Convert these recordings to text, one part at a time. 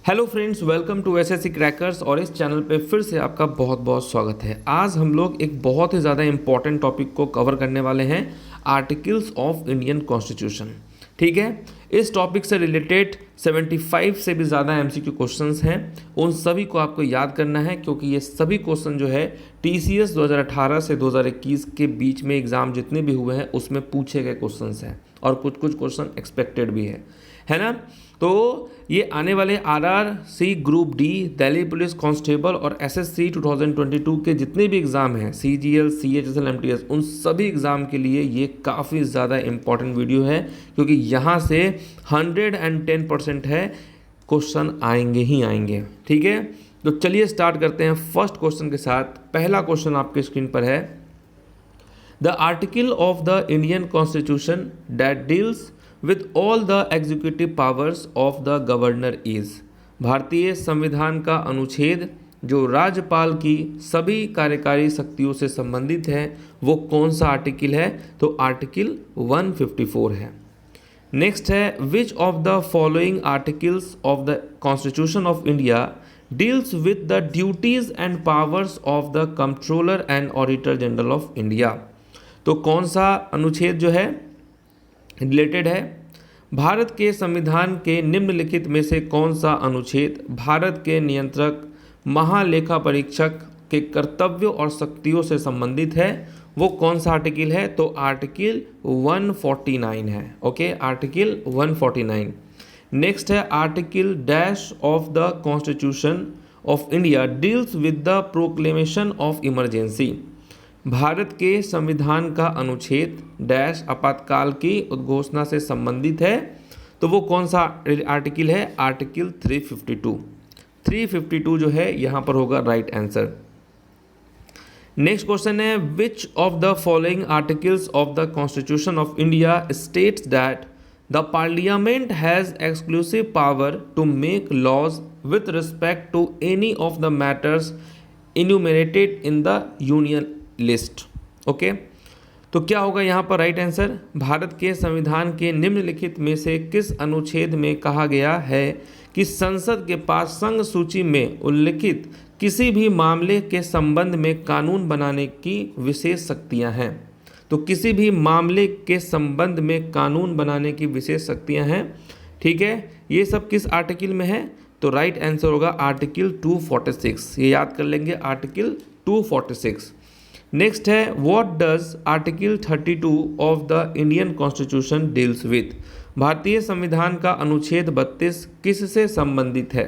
Hello friends, welcome to SSC crackers. और इस channel पे फिर से आपका बहुत बहुत स्वागत है। आज हम लोग एक बहुत ही ज़्यादा इंपॉर्टेंट टॉपिक को कवर करने वाले हैं, आर्टिकल्स ऑफ इंडियन कॉन्स्टिट्यूशन। ठीक है, इस टॉपिक से रिलेटेड 75 से भी ज़्यादा एमसीक्यू क्वेश्चंस हैं। उन सभी को आपको याद करना है, क्योंकि ये सभी क्वेश्चन जो है टीसीएस 2018 से 2021 के बीच में एग्ज़ाम जितने भी हुए हैं उसमें पूछे गए क्वेश्चंस हैं, और कुछ कुछ क्वेश्चन एक्सपेक्टेड भी है ना। तो ये आने वाले RRC group D, Delhi police constable और एसएससी 2022 के जितने भी एग्ज़ाम हैं, सीजीएल, सीएचएसएल, एमटीएस, उन सभी एग्ज़ाम के लिए ये काफ़ी ज़्यादा इंपॉर्टेंट वीडियो है, क्योंकि यहाँ से 110% है क्वेश्चन आएंगे ही आएंगे। ठीक है, तो चलिए स्टार्ट करते हैं फर्स्ट क्वेश्चन के साथ। पहला क्वेश्चन आपके स्क्रीन पर है, the article of the Indian constitution that deals with all the executive powers of the governor is। भारतीय संविधान का अनुच्छेद जो राज्यपाल की सभी कार्यकारी शक्तियों से संबंधित है वो कौन सा आर्टिकल है? तो आर्टिकल 154 है। नेक्स्ट है, which of the following articles of the constitution of India deals with the duties and powers of the controller and auditor general of India. तो कौन सा अनुच्छेद जो है रिलेटेड है? भारत के संविधान के निम्नलिखित में से कौन सा अनुच्छेद भारत के नियंत्रक महालेखा परीक्षक के कर्तव्यों और शक्तियों से संबंधित है? वो कौन सा आर्टिकल है? तो आर्टिकल 149 है। Okay, article 149। नेक्स्ट है, article dash of the constitution of India deals with the proclamation of emergency. Bharat के संविधान का अनुच्छेद डैश आपातकाल की उद्घोषणा से संबंधित है। तो वो कौन सा आर्टिकल है? आर्टिकल 352। 352 जो है यहाँ पर होगा राइट आंसर। नेक्स्ट क्वेश्चन है, which of the following articles of the constitution of India states that the parliament has exclusive power to make laws with respect to any of the matters enumerated in the union list. Okay, तो क्या होगा यहाँ पर right answer? Bharat के संविधान के निम्नलिखित में से किस अनुच्छेद में कहा गया है कि संसद के पास संघ सूची में उल्लिखित किसी भी मामले के संबंध में कानून बनाने की विशेष शक्तियाँ हैं? तो किसी भी मामले के संबंध में कानून बनाने की विशेष शक्तियाँ हैं। ठीक है, ये सब किस आर्टिकल में है? तो राइट आंसर होगा आर्टिकल 246। ये याद कर लेंगे, आर्टिकल 246। नेक्स्ट है, what does article 32 of the Indian constitution deals with. भारतीय संविधान का अनुच्छेद 32 किससे संबंधित है?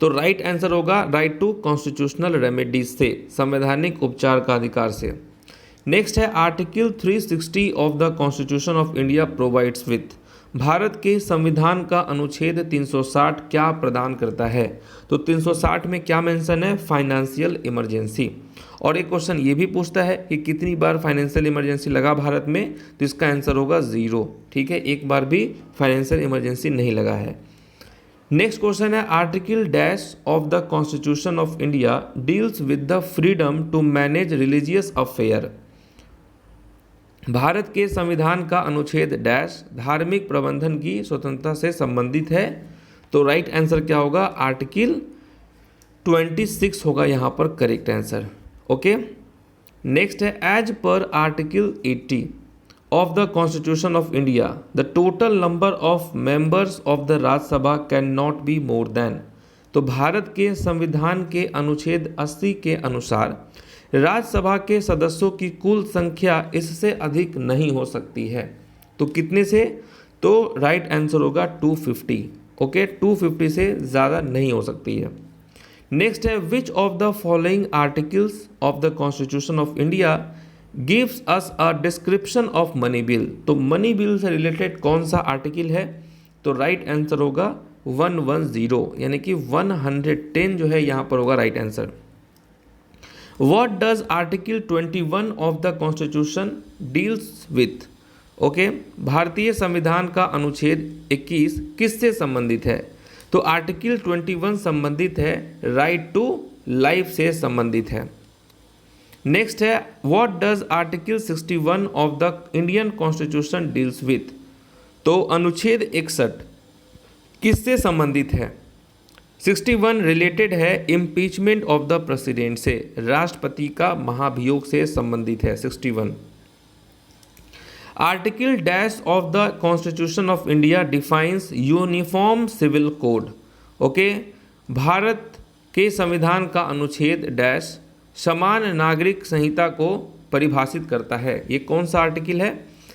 तो राइट आंसर होगा राइट टू कॉन्स्टिट्यूशनल रेमेडीज से, संवैधानिक उपचार का अधिकार से। नेक्स्ट है, article 360 of the constitution of India provides with. Bharat के संविधान का अनुच्छेद 360 क्या प्रदान करता है? तो 360 में क्या मेंशन है? Financial emergency. और एक क्वेश्चन ये भी पूछता है कि कितनी बार फाइनेंशियल इमरजेंसी लगा भारत में? तो इसका आंसर होगा 0। ठीक है, एक बार भी फाइनेंशियल इमरजेंसी नहीं लगा है। नेक्स्ट क्वेश्चन है, article dash of the constitution of India deals with the freedom to manage religious affair. Bharat के संविधान का अनुच्छेद डैश धार्मिक प्रबंधन की स्वतंत्रता से संबंधित है। तो राइट आंसर क्या होगा? आर्टिकल 26 होगा यहाँ पर करेक्ट आंसर। ओके, नेक्स्ट है, as per article 80 of the constitution of India the total number of members of the Rajya Sabha can not be more than. तो भारत के संविधान के अनुच्छेद 80 के अनुसार राज्यसभा के सदस्यों की कुल संख्या इससे अधिक नहीं हो सकती है। तो कितने से? तो राइट आंसर होगा 250। ओके, 250 से ज़्यादा नहीं हो सकती है। नेक्स्ट है, which of the following articles of the constitution of India gives us a description of money bill. तो मनी बिल से रिलेटेड कौन सा आर्टिकल है? तो राइट आंसर होगा 110, यानी कि 110 जो है यहाँ पर होगा right answer. What does Article 21 of the Constitution deals with? Okay, भारतीय संविधान का अनुच्छेद 21 किससे संबंधित है? तो आर्टिकल 21 संबंधित है राइट टू लाइफ से संबंधित है। नेक्स्ट है, what does article 61 of the Indian constitution deals with. तो अनुच्छेद 61 किससे संबंधित है? 61 रिलेटेड है इम्पीचमेंट ऑफ द प्रेसिडेंट से, राष्ट्रपति का महाभियोग से संबंधित है 61। Article dash of the constitution of India defines uniform civil code. Okay, Bharat के संविधान का अनुच्छेद डैश समान नागरिक संहिता को परिभाषित करता है। ये कौन सा आर्टिकल है?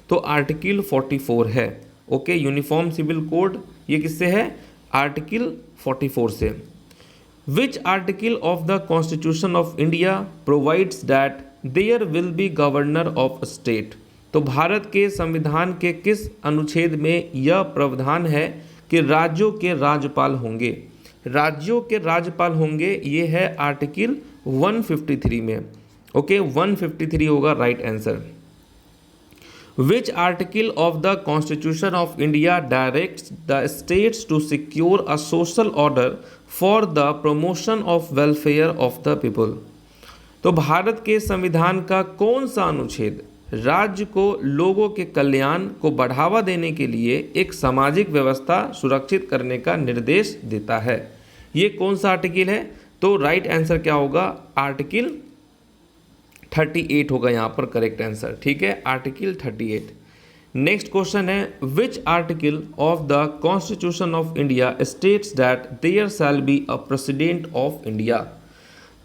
तो आर्टिकल 44 है। ओके, यूनिफॉर्म सिविल कोड ये किससे है? आर्टिकल 44 से। Which article of the constitution of India provides that there will be governor of state. तो भारत के संविधान के किस अनुच्छेद में यह प्रावधान है कि राज्यों के राज्यपाल होंगे? राज्यों के राज्यपाल होंगे, ये है आर्टिकल 153 में। ओके, 153 होगा right answer. Which article of the constitution of India directs the states to secure a social order for the promotion of welfare of the people. तो भारत के संविधान का कौन सा अनुच्छेद राज्य को लोगों के कल्याण को बढ़ावा देने के लिए एक सामाजिक व्यवस्था सुरक्षित करने का निर्देश देता है? ये कौन सा आर्टिकल है? तो राइट आंसर क्या होगा? आर्टिकल 38 होगा यहाँ पर करेक्ट आंसर। ठीक है, आर्टिकल 38। नेक्स्ट क्वेश्चन है which article of the constitution of India states that there shall be a president of India.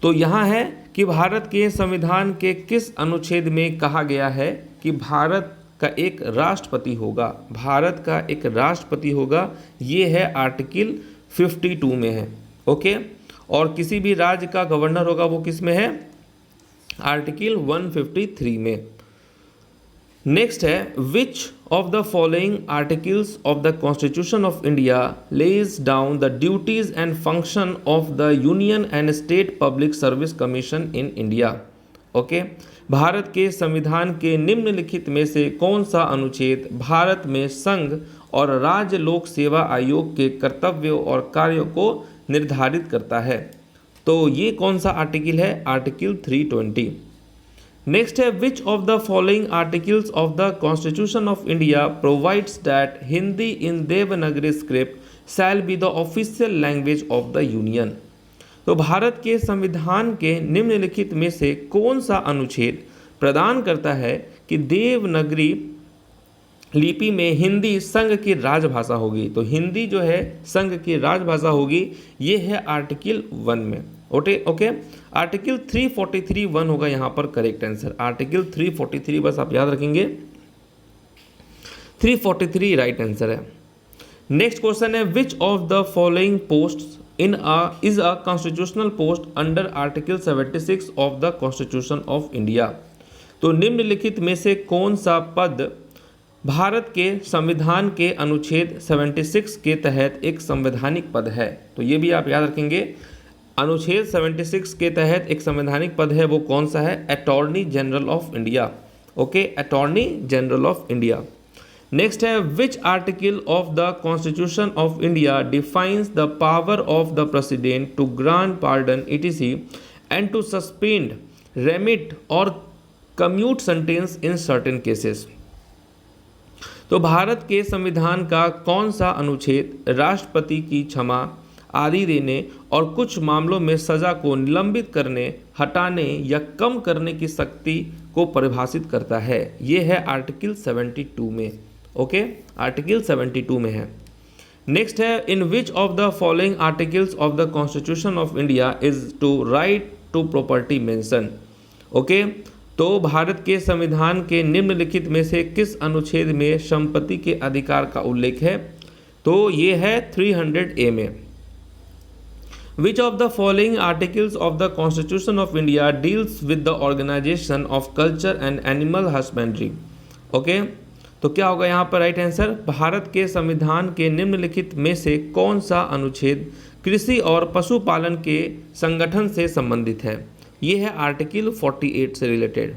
तो यहाँ है कि भारत के संविधान के किस अनुच्छेद में कहा गया है कि भारत का एक राष्ट्रपति होगा? भारत का एक राष्ट्रपति होगा, ये है आर्टिकल 52 में है। ओके, और किसी भी राज्य का गवर्नर होगा वो किस में है? आर्टिकल 153 में। नेक्स्ट है which of the following articles of the constitution of India lays down the duties and function of the union and state public service commission in India. Okay, Bharat के संविधान के निम्नलिखित में से कौन सा अनुच्छेद भारत में संघ और राज्य लोक सेवा आयोग के कर्तव्यों और कार्यों को निर्धारित करता है? तो ये कौन सा आर्टिकल है? आर्टिकल 320। नेक्स्ट है which of the following articles of the constitution of India provides that Hindi in Devanagari script shall be the official language of the union. तो भारत के संविधान के निम्नलिखित में से कौन सा अनुच्छेद प्रदान करता है कि देवनागरी लिपि में हिंदी संघ की राजभाषा होगी? तो हिंदी जो है संघ की राजभाषा होगी, ये है आर्टिकल 1 में। ओके, आर्टिकल 343(1) होगा यहाँ पर करेक्ट आंसर। आर्टिकल 343 बस आप याद रखेंगे, 343 राइट आंसर है। नेक्स्ट क्वेश्चन है which of the following post is a constitutional post under article 76 of the constitution of India. तो निम्नलिखित में से कौन सा पद भारत के संविधान के अनुच्छेद 76 के तहत एक संवैधानिक पद है? तो ये भी आप याद रखेंगे, अनुच्छेद 76 के तहत एक संवैधानिक पद है, वो कौन सा है? Attorney general of India. Okay, attorney general of India. Next है which article of the constitution of India defines the power of the president to grant pardon etc and to suspend, remit और commute sentence in certain cases. तो भारत के संविधान का कौन सा अनुच्छेद राष्ट्रपति की क्षमा आदि देने और कुछ मामलों में सजा को निलंबित करने, हटाने या कम करने की शक्ति को परिभाषित करता है? ये है आर्टिकल 72 में। ओके, आर्टिकल 72 में है। नेक्स्ट है in which of the following articles of the constitution of India is to right to property mention. Okay, तो भारत के संविधान के निम्नलिखित में से किस अनुच्छेद में संपत्ति के अधिकार का उल्लेख है? तो ये है 300A में। Which of the following articles of the Constitution of India deals with the organization of culture and animal husbandry? Okay, तो क्या होगा यहाँ पर राइट आंसर? भारत के संविधान के निम्नलिखित में से कौन सा अनुच्छेद कृषि और पशुपालन के संगठन से संबंधित है? ये है आर्टिकल 48 से रिलेटेड।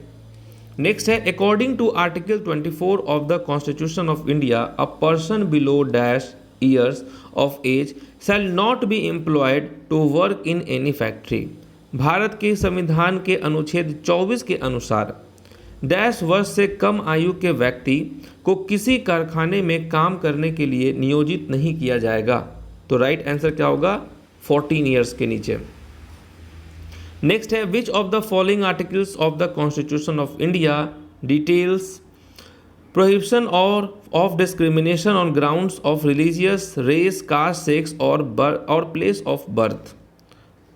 नेक्स्ट है according to article 24 of the constitution of India a person below dash years of age shall not be employed to work in any factory। Bharat के संविधान के अनुच्छेद 24 के अनुसार डैश वर्ष से कम आयु के व्यक्ति को किसी कारखाने में काम करने के लिए नियोजित नहीं किया जाएगा। तो राइट आंसर क्या होगा? 14 ईयर्स के नीचे। नेक्स्ट है which of the following articles of the constitution of India details prohibition of discrimination on grounds of religious, race, caste, sex और प्लेस ऑफ बर्थ।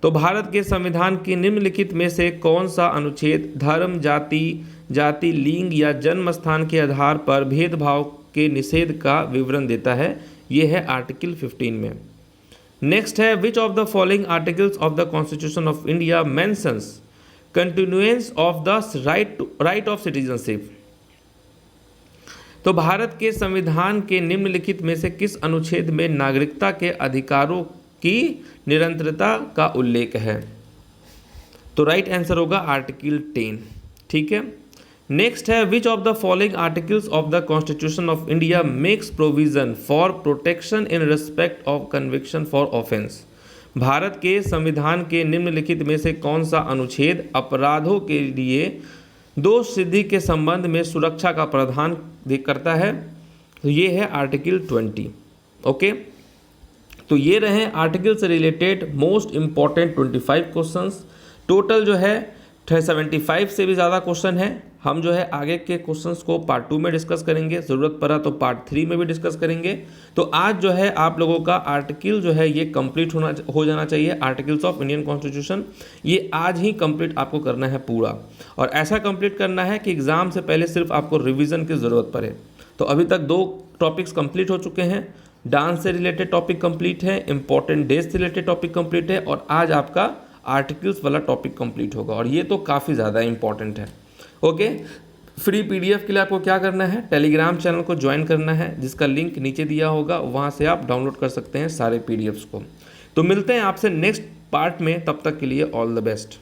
तो भारत के संविधान की निम्नलिखित में से कौन सा अनुच्छेद धर्म, जाति, लिंग या जन्म स्थान के आधार पर भेदभाव के निषेध का विवरण देता है? ये है आर्टिकल 15 में। नेक्स्ट है which of the following articles of the constitution of India mentions continuance of the right of citizenship. तो भारत के संविधान के निम्नलिखित में से किस अनुच्छेद में नागरिकता के अधिकारों की निरंतरता का उल्लेख है? तो राइट आंसर होगा आर्टिकल 10। ठीक है। नेक्स्ट है which of the following articles of the constitution of India makes provision for protection in respect of conviction for offence. Bharat के संविधान के निम्नलिखित में से कौन सा अनुच्छेद अपराधों के लिए दोष सिद्धि के संबंध में सुरक्षा का प्रावधान करता है? तो ये है आर्टिकल 20। ओके, तो ये रहे आर्टिकल से related most important 25 questions. Total जो है 75 से भी ज़्यादा क्वेश्चन है। हम जो है आगे के क्वेश्चंस को पार्ट 2 में डिस्कस करेंगे, ज़रूरत पड़ा तो पार्ट 3 में भी डिस्कस करेंगे। तो आज जो है आप लोगों का आर्टिकल जो है ये कंप्लीट हो जाना चाहिए। आर्टिकल्स ऑफ इंडियन कॉन्स्टिट्यूशन ये आज ही कंप्लीट आपको करना है पूरा, और ऐसा कंप्लीट करना है कि एग्ज़ाम से पहले सिर्फ आपको रिविज़न की ज़रूरत पड़े। तो अभी तक 2 टॉपिक्स कंप्लीट हो चुके हैं। डांस से रिलेटेड टॉपिक कंप्लीट है, इंपॉर्टेंट डेज से रिलेटेड टॉपिक कंप्लीट है, और आज आपका आर्टिकल्स वाला टॉपिक कंप्लीट होगा, और ये तो काफ़ी ज़्यादा इंपॉर्टेंट है। ओके, फ्री पीडीएफ के लिए आपको क्या करना है? टेलीग्राम चैनल को ज्वाइन करना है, जिसका लिंक नीचे दिया होगा, वहाँ से आप डाउनलोड कर सकते हैं सारे पीडीएफ्स को। तो मिलते हैं आपसे नेक्स्ट पार्ट में, तब तक के लिए ऑल द बेस्ट।